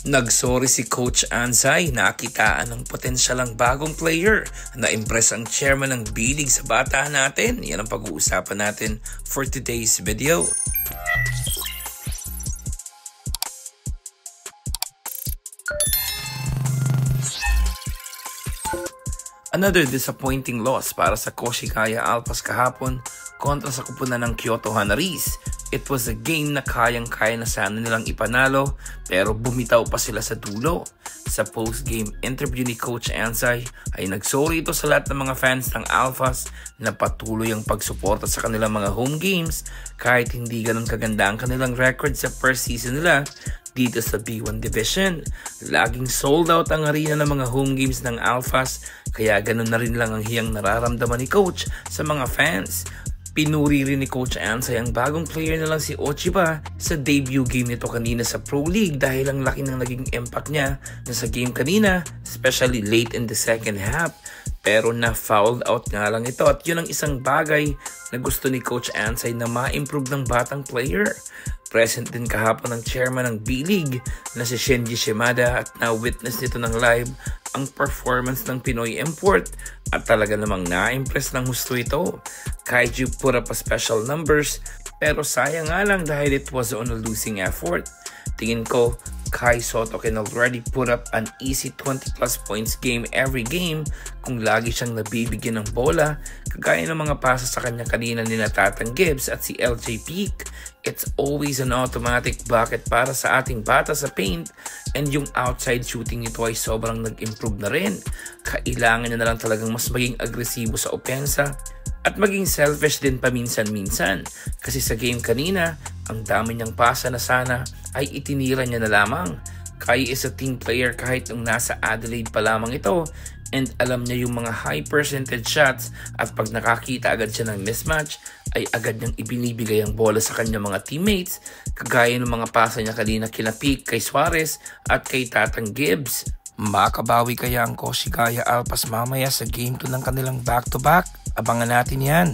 Nagsorry si Coach Ansay, nakitaan ng potensyalang bagong player. Na-impress ang chairman ng B-League sa bata natin. Yan ang pag-uusapan natin for today's video. Another disappointing loss para sa Koshigaya Alpas kahapon kontra sa kupunan ng Kyoto Hanaris. It was a game na kayang-kaya na sana nilang ipanalo pero bumitaw pa sila sa dulo. Sa post-game interview ni Coach Ansay ay nagsorry ito sa lahat ng mga fans ng Alphas na patuloy ang pagsuporta sa kanilang mga home games kahit hindi ganun kaganda ang kanilang record sa first season nila dito sa B1 Division. Laging sold out ang arena ng mga home games ng Alphas kaya ganun na rin lang ang hiyang nararamdaman ni Coach sa mga fans. Pinuri rin ni Coach Ansay ang bagong player na lang si Ochiba sa debut game nito kanina sa Pro League dahil ang laki ng naging impact niya na sa game kanina, especially late in the second half. Pero na-fouled out nga lang ito at yun ang isang bagay na gusto ni Coach Ansay na ma-improve ng batang player. Present din kahapon ng chairman ng B-League na si Shinji Shimada at na-witness nito ng live ang performance ng Pinoy import at talaga namang na-impress ng husto ito. Kaiju put up a special numbers pero sayang nga lang dahil it was on a losing effort. Tingin ko, Kai Soto can already put up an easy 20 plus points game every game kung lagi siyang nabibigyan ng bola kagaya ng mga pasa sa kanya kanina ni Tatang Gibbs at si LJ Peak. It's always an automatic bucket para sa ating bata sa paint and yung outside shooting nito ay sobrang nag-improve na rin. Kailangan niya na lang talagang mas maging agresibo sa opensa at maging selfish din paminsan-minsan kasi sa game kanina ang dami niyang pasa na sana ay itinira niya na lamang. Kai is a team player kahit nung nasa Adelaide pa lamang ito and alam niya yung mga high percentage shots at pag nakakita agad siya ng mismatch ay agad niyang ibinibigay ang bola sa kanyang mga teammates kagaya ng mga pasa niya kanina kina Peak, kay Suarez at kay Tatang Gibbs. Makabawi kaya ang Koshigaya Alpas mamaya sa game 2 ng kanilang back-to-back? Abangan natin yan.